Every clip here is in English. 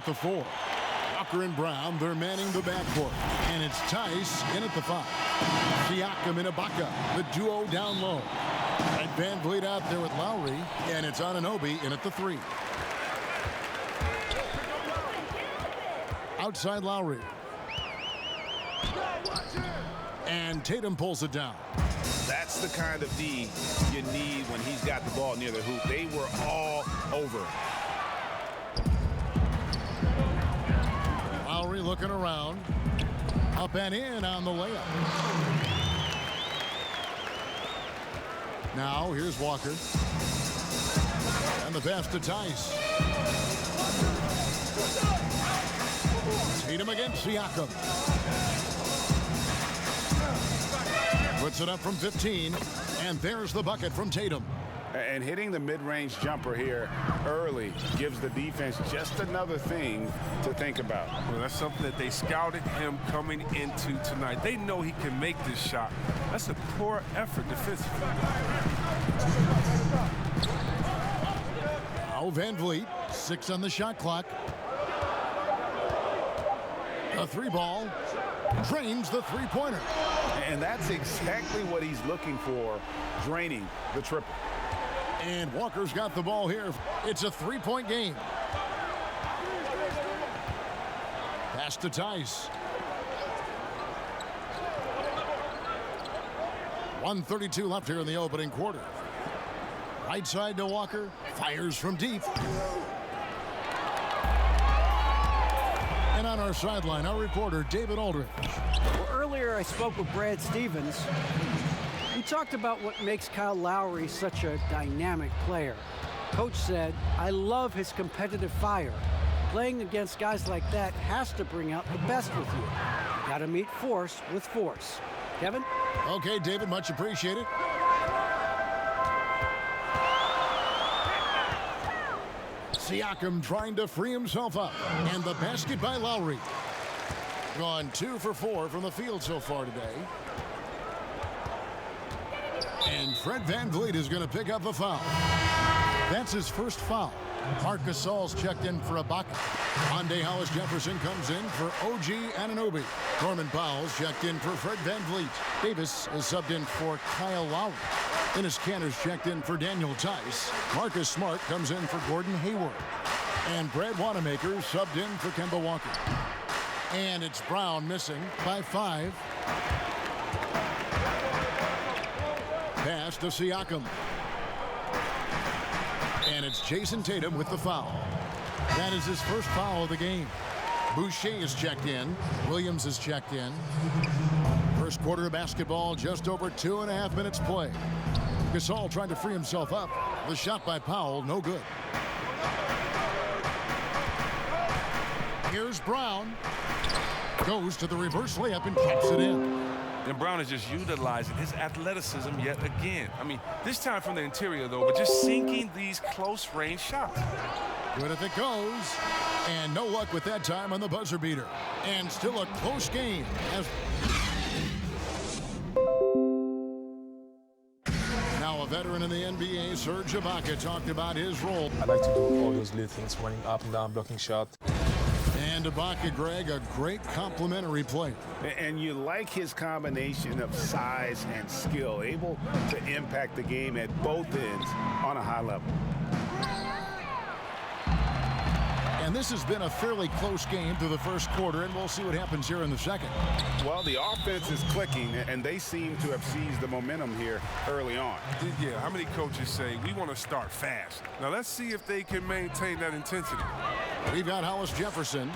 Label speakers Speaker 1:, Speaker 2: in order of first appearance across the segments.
Speaker 1: The 4. Walker and Brown, they're manning the backcourt. And it's Tice in at the 5. Siakam and Ibaka, the duo down low. And Van Vliet out there with Lowry. And it's Anunoby in at the 3. Outside Lowry. And Tatum pulls it down.
Speaker 2: That's the kind of D you need when he's got the ball near the hoop. They were all over.
Speaker 1: Lowry looking around. Up and in on the layup. Now here's Walker. And the pass to Tice. Tatum against Siakam. Puts it up from 15. And there's the bucket from Tatum.
Speaker 2: And hitting the mid-range jumper here early gives the defense just another thing to think about.
Speaker 3: Well, that's something that they scouted him coming into tonight. They know he can make this shot. That's a poor effort defensively.
Speaker 1: Now Van Vliet, 6 on the shot clock. A 3-ball drains the 3-pointer.
Speaker 2: And that's exactly what he's looking for, draining the triple.
Speaker 1: And Walker's got the ball here. It's a 3-point game. Pass to Tice. 1:32 left here in the opening quarter. Right side to Walker. Fires from deep. And on our sideline, our reporter, David Aldridge.
Speaker 4: Well, earlier I spoke with Brad Stevens. He talked about what makes Kyle Lowry such a dynamic player. Coach said, I love his competitive fire. Playing against guys like that has to bring out the best with you. Got to meet force with force. Kevin?
Speaker 1: Okay, David, much appreciated. Siakam trying to free himself up. And the basket by Lowry. Gone 2 for 4 from the field so far today. And Fred Van Vliet is going to pick up the foul. That's his first foul. Marc Gasol's checked in for Ibaka. Monday Hollis Jefferson comes in for OG Anunoby. Norman Powell's checked in for Fred Van Vliet. Davis is subbed in for Kyle Lowry. Dennis Cantor's checked in for Daniel Tice. Marcus Smart comes in for Gordon Hayward. And Brad Wanamaker subbed in for Kemba Walker. And it's Brown missing by 5. Pass to Siakam. And it's Jason Tatum with the foul. That is his first foul of the game. Boucher is checked in. Williams is checked in. First quarter of basketball, just over 2.5 minutes play. Gasol trying to free himself up. The shot by Powell, no good. Here's Brown. Goes to the reverse layup and kicks it in.
Speaker 3: And Brown is just utilizing his athleticism yet again. I mean, this time from the interior, though, but just sinking these close-range shots.
Speaker 1: Good if it goes. And no luck with that time on the buzzer beater. And still a close game. Now a veteran in the NBA, Serge Ibaka, talked about his role.
Speaker 5: I like to do all those little things, running up and down, blocking shot.
Speaker 1: And Ibaka, Greg, a great complimentary player.
Speaker 2: And you like his combination of size and skill, able to impact the game at both ends on a high level.
Speaker 1: And this has been a fairly close game through the first quarter, and we'll see what happens here in the second.
Speaker 2: Well, the offense is clicking, and they seem to have seized the momentum here early on.
Speaker 3: Yeah, how many coaches say, we want to start fast? Now, let's see if they can maintain that intensity.
Speaker 1: We've got Hollis Jefferson.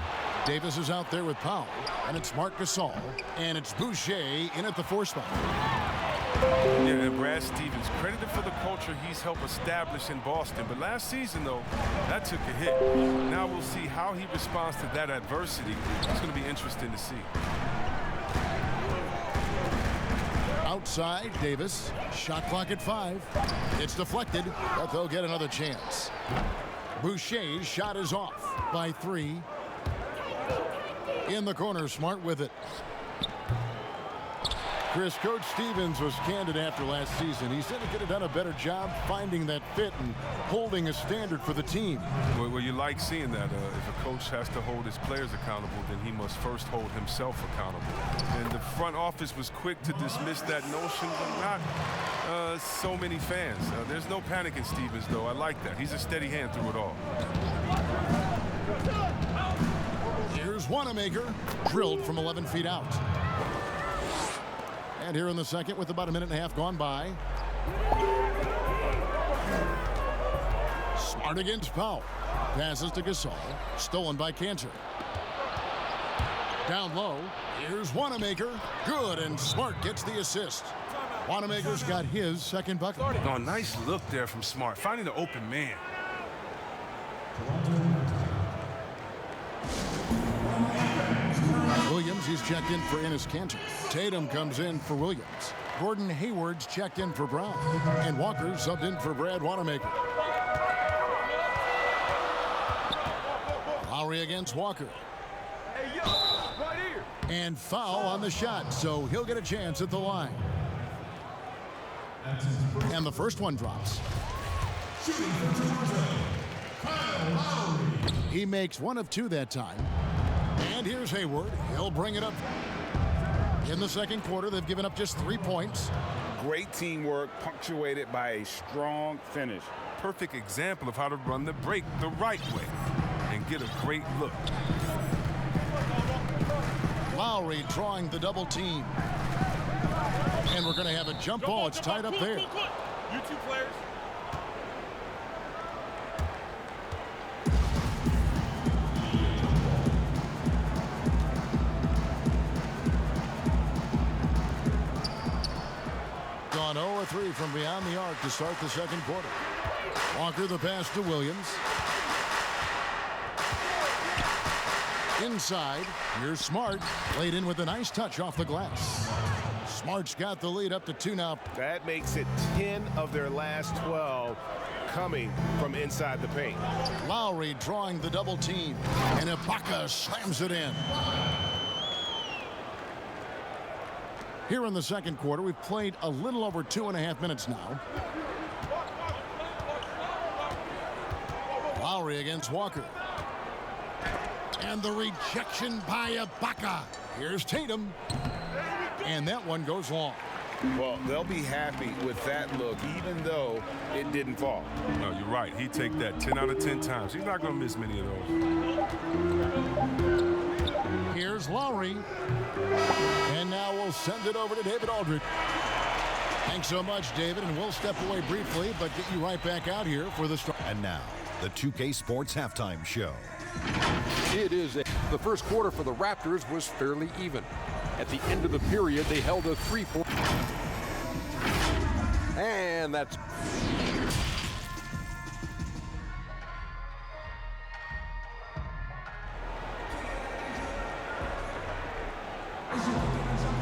Speaker 1: Davis is out there with Powell. And it's Marc Gasol. And it's Boucher in at the 4 spot.
Speaker 3: Yeah, and Brad Stevens, credited for the culture he's helped establish in Boston. But last season, though, that took a hit. Now we'll see how he responds to that adversity. It's going to be interesting to see.
Speaker 1: Outside, Davis. Shot clock at 5. It's deflected, but they'll get another chance. Boucher's shot is off by 3. In the corner, Smart with it. Chris, Coach Stevens was candid after last season. He said he could have done a better job finding that fit and holding a standard for the team.
Speaker 3: Well, you like seeing that. If a coach has to hold his players accountable, then he must first hold himself accountable. And the front office was quick to dismiss that notion, but not so many fans. There's no panic in Stevens, though. I like that. He's a steady hand through it all.
Speaker 1: Here's Wanamaker, drilled from 11 feet out. And here in the second, with about a minute and a half gone by. Smart against Powell. Passes to Gasol. Stolen by Cantor. Down low. Here's Wanamaker. Good, and Smart gets the assist. Wanamaker's got his second bucket.
Speaker 3: Oh, nice look there from Smart, finding the open man.
Speaker 1: Williams, he's checked in for Enes Kanter. Tatum comes in for Williams. Gordon Hayward's checked in for Brown. And Walker subbed in for Brad Wanamaker. Lowry against Walker.
Speaker 6: Hey, yo, right here.
Speaker 1: And foul on the shot, so he'll get a chance at the line. And the first one drops. He makes one of two that time. And here's Hayward. He'll bring it up. In the second quarter, they've given up just 3 points.
Speaker 2: Great teamwork, punctuated by a strong finish.
Speaker 3: Perfect example of how to run the break the right way and get a great look.
Speaker 1: Lowry drawing the double team. And we're going to have a jump ball. It's tied up there.
Speaker 6: You two players.
Speaker 1: Gone 0-3 from beyond the arc to start the second quarter. Walker the pass to Williams. Inside, here's Smart. Laid in with a nice touch off the glass. Smart's got the lead up to 2 now.
Speaker 2: That makes it 10 of their last 12 coming from inside the paint.
Speaker 1: Lowry drawing the double team. And Ibaka slams it in. Here in the second quarter, we've played a little over 2.5 minutes now. Lowry against Walker. And the rejection by Ibaka. Here's Tatum. And that one goes long.
Speaker 2: Well, they'll be happy with that look, even though it didn't fall.
Speaker 3: No, you're right. He'd take that 10 out of 10 times. He's not going to miss many of those.
Speaker 1: Here's Lowry. And now we'll send it over to David Aldridge. Thanks so much, David, and we'll step away briefly, but get you right back out here for the start.
Speaker 7: And now, the 2K Sports Halftime Show.
Speaker 8: The first quarter for the Raptors was fairly even. At the end of the period, they held a 3-point. And that's...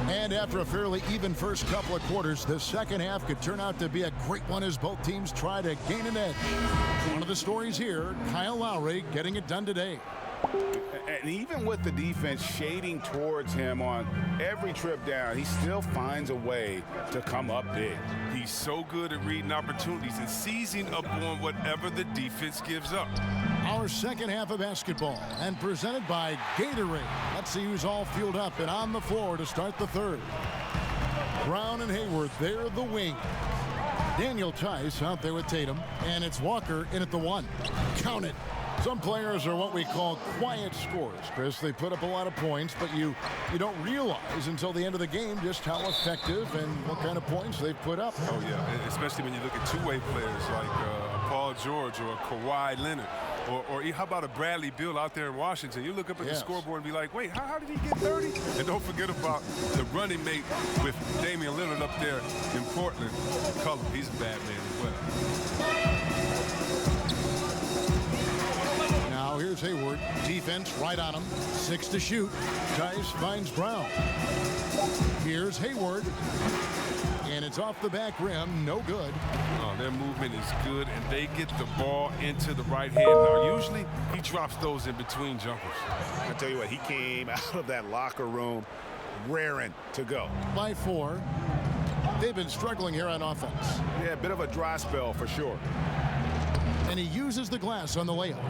Speaker 1: And after a fairly even first couple of quarters, the second half could turn out to be a great one as both teams try to gain an edge. One of the stories here, Kyle Lowry getting it done today.
Speaker 2: And even with the defense shading towards him on every trip down, he still finds a way to come up big.
Speaker 3: He's so good at reading opportunities and seizing up on whatever the defense gives up.
Speaker 1: Our second half of basketball, and presented by Gatorade. Let's see who's all fueled up and on the floor to start the third. Brown and Hayward, they're the wing. Daniel Tice out there with Tatum, and it's Walker in at the 1. Count it. Some players are what we call quiet scorers, Chris. They put up a lot of points, but you don't realize until the end of the game just how effective and what kind of points they've put up.
Speaker 3: Oh, yeah, especially when you look at two-way players like Paul George or Kawhi Leonard. Or how about a Bradley Beal out there in Washington? You look up at the scoreboard and be like, wait, how did he get 30? And don't forget about the running mate with Damian Lillard up there in Portland. Cullen, he's a bad man as well.
Speaker 1: Now here's Hayward. Defense right on him. 6 to shoot. Tice finds Brown. Here's Hayward. And it's off the back rim. No good.
Speaker 3: Oh, their movement is good, and they get the ball into the right hand. Now, usually he drops those in between jumpers.
Speaker 2: I tell you what, he came out of that locker room raring to go.
Speaker 1: By 4. They've been struggling here on offense.
Speaker 2: Yeah, a bit of a dry spell for sure.
Speaker 1: And he uses the glass on the layup.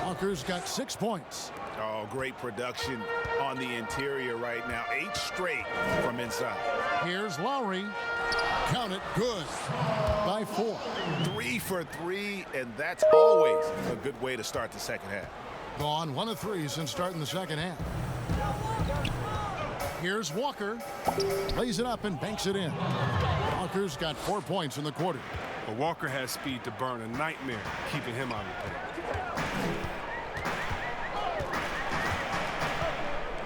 Speaker 1: Walker's got 6 points.
Speaker 2: Oh, great production on the interior right now. 8 straight from inside.
Speaker 1: Here's Lowry. Count it, good. By 4.
Speaker 2: 3 for 3, and that's always a good way to start the second half.
Speaker 1: Gone 1 of 3 since starting the second half. Here's Walker. Lays it up and banks it in. Walker's got 4 points in the quarter.
Speaker 3: But Walker has speed to burn, a nightmare keeping him out of the paint.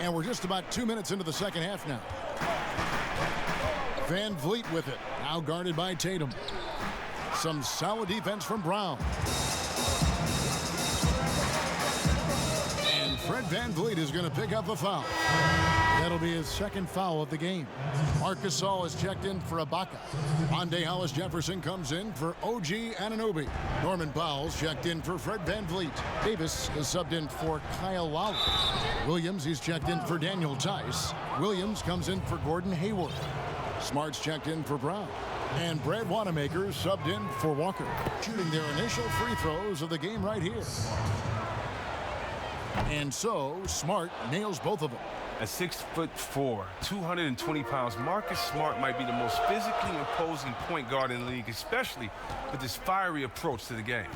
Speaker 1: And we're just about 2 minutes into the second half now. Van Vliet with it. Now guarded by Tatum. Some solid defense from Brown. And Fred Van Vliet is going to pick up the foul. That'll be his second foul of the game. Marc Gasol is checked in for Ibaka. Monday Hollis Jefferson comes in for OG Anunoby. Norman Powell's checked in for Fred Van Vliet. Davis is subbed in for Kyle Lowry. Williams, he's checked in for Daniel Tice. Williams comes in for Gordon Hayward. Smart's checked in for Brown. And Brad Wanamaker subbed in for Walker. Shooting their initial free throws of the game right here. And so, Smart nails both of them.
Speaker 3: At 6'4", 220 pounds, Marcus Smart might be the most physically imposing point guard in the league, especially with his fiery approach to the game.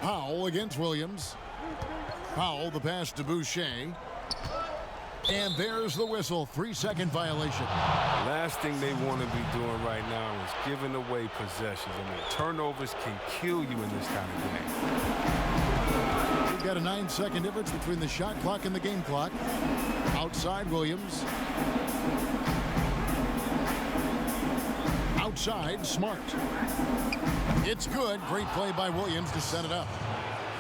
Speaker 1: Powell against Williams. Powell, the pass to Boucher. And there's the whistle. 3-second violation.
Speaker 3: Last thing they want to be doing right now is giving away possessions. I mean, turnovers can kill you in this kind of game.
Speaker 1: We've got a 9-second difference between the shot clock and the game clock. Outside Williams. Outside Smart. It's good. Great play by Williams to set it up.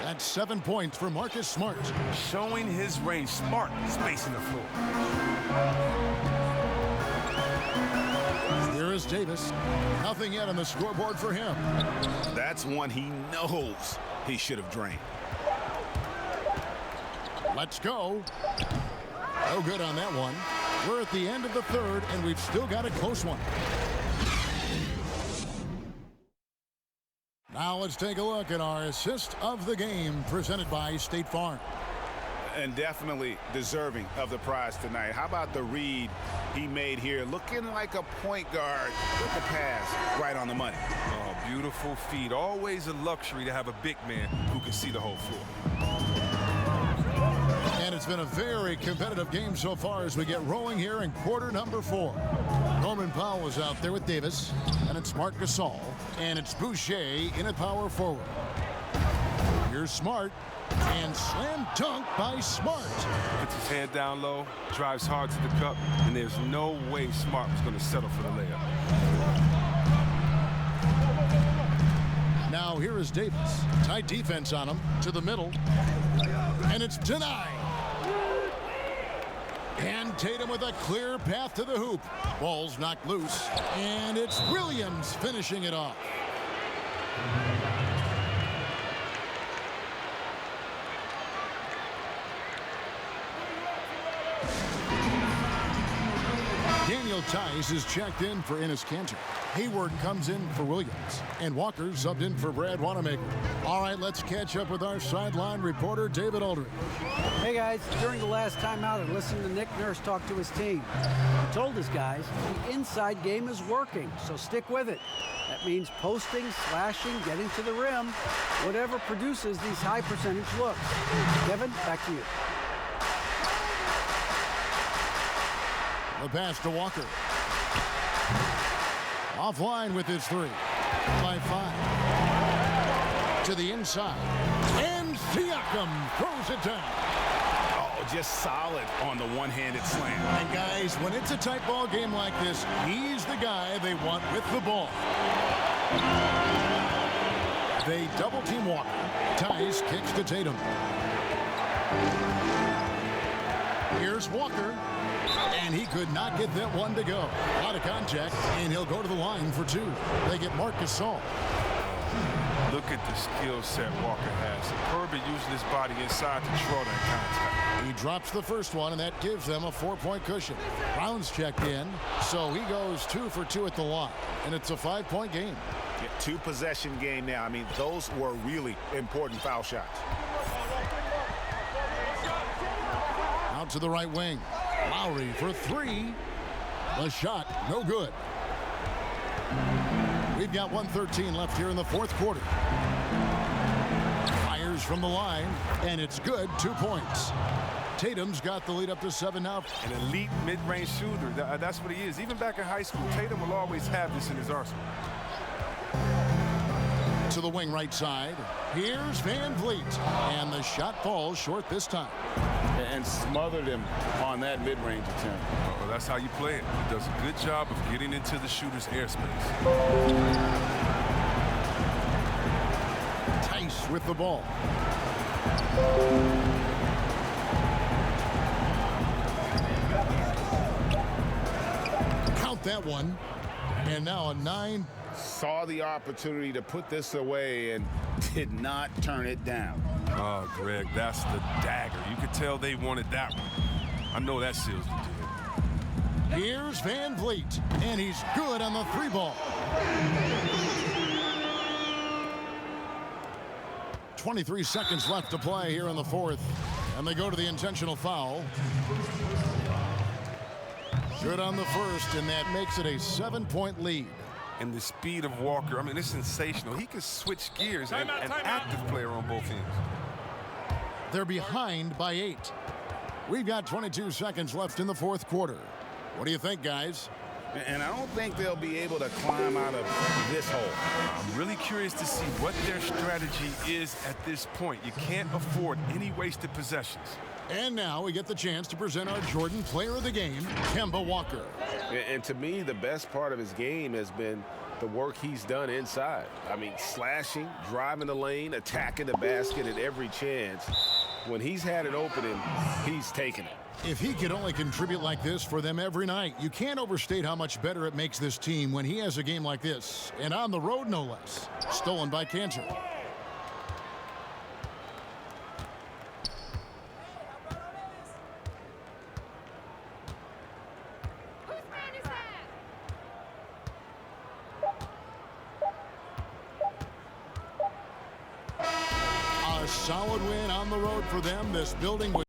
Speaker 1: That's 7 points for Marcus Smart.
Speaker 3: Showing his range. Smart spacing the floor.
Speaker 1: Here is Davis. Nothing yet on the scoreboard for him.
Speaker 2: That's one he knows he should have drained.
Speaker 1: Let's go. No good on that one. We're at the end of the third, and we've still got a close one. Now let's take a look at our assist of the game presented by State Farm.
Speaker 2: And definitely deserving of the prize tonight. How about the read he made here? Looking like a point guard with the pass right on the money.
Speaker 3: Oh, beautiful feed. Always a luxury to have a big man who can see the whole floor.
Speaker 1: And it's been a very competitive game so far as we get rolling here in quarter number 4. Norman Powell is out there with Davis, and it's Marc Gasol, and it's Boucher in at power forward. Here's Smart, and slam dunk by Smart.
Speaker 3: Puts his hand down low, drives hard to the cup, and there's no way Smart was going to settle for the layup.
Speaker 1: Now here is Davis. Tight defense on him, to the middle, and it's denied. And Tatum with a clear path to the hoop. Ball's knocked loose, and it's Williams finishing it off. Daniel Tice is checked in for Enes Kanter. Hayward comes in for Williams, and Walker subbed in for Brad Wanamaker. All right, let's catch up with our sideline reporter, David Aldridge.
Speaker 4: Hey guys, during the last timeout, I listened to Nick Nurse talk to his team. He told his guys the inside game is working, so stick with it. That means posting, slashing, getting to the rim, whatever produces these high percentage looks. Kevin, back to you.
Speaker 1: The pass to Walker. Offline with his 3. By 5. To the inside. And Siakam throws it down.
Speaker 2: Oh, just solid on the one-handed slam.
Speaker 1: And guys, when it's a tight ball game like this, he's the guy they want with the ball. They double team Walker. Tice kicks to Tatum. Here's Walker. And he could not get that one to go. A lot of contact, and he'll go to the line for 2. They get Marc Gasol.
Speaker 3: Look at the skill set Walker has. Superb at using his body inside to draw that contact.
Speaker 1: He drops the first one, and that gives them a 4-point cushion. Brown's checked in, so he goes 2 for 2 at the line, and it's a 5-point game.
Speaker 2: Yeah, 2-possession game now. I mean, those were really important foul shots.
Speaker 1: Out to the right wing. Lowry for 3. The shot, no good. We've got 1:13 left here in the fourth quarter. Fires from the line, and it's good. 2 points. Tatum's got the lead up to 7 now.
Speaker 3: An elite mid-range shooter. That's what he is. Even back in high school, Tatum will always have this in his arsenal.
Speaker 1: To the wing right side. Here's Van Vliet, and the shot falls short this time.
Speaker 2: And smothered him on that mid-range attempt.
Speaker 3: Well, that's how you play it. He does a good job of getting into the shooter's airspace.
Speaker 1: Tice with the ball. Count that one. And now a 9.
Speaker 2: Saw the opportunity to put this away and did not turn it down.
Speaker 3: Oh, Greg, that's the dagger. You could tell they wanted that one. I know that seals the deal.
Speaker 1: Here's Van Vliet, and he's good on the 3 ball. 23 seconds left to play here in the fourth, and they go to the intentional foul. Good on the first, and that makes it a 7-point lead.
Speaker 3: And the speed of Walker, I mean, it's sensational. He can switch gears, and an active player on both ends.
Speaker 1: They're behind by 8. We've got 22 seconds left in the fourth quarter. What do you think, guys?
Speaker 2: And I don't think they'll be able to climb out of this hole.
Speaker 3: I'm really curious to see what their strategy is at this point. You can't afford any wasted possessions.
Speaker 1: And now we get the chance to present our Jordan Player of the Game, Kemba Walker.
Speaker 2: And to me, the best part of his game has been the work he's done inside. I mean, slashing, driving the lane, attacking the basket at every chance. When he's had an opening, he's taken it.
Speaker 1: If he could only contribute like this for them every night, you can't overstate how much better it makes this team when he has a game like this. And on the road, no less. Stolen by Cantor. A solid win on the road for them. This building was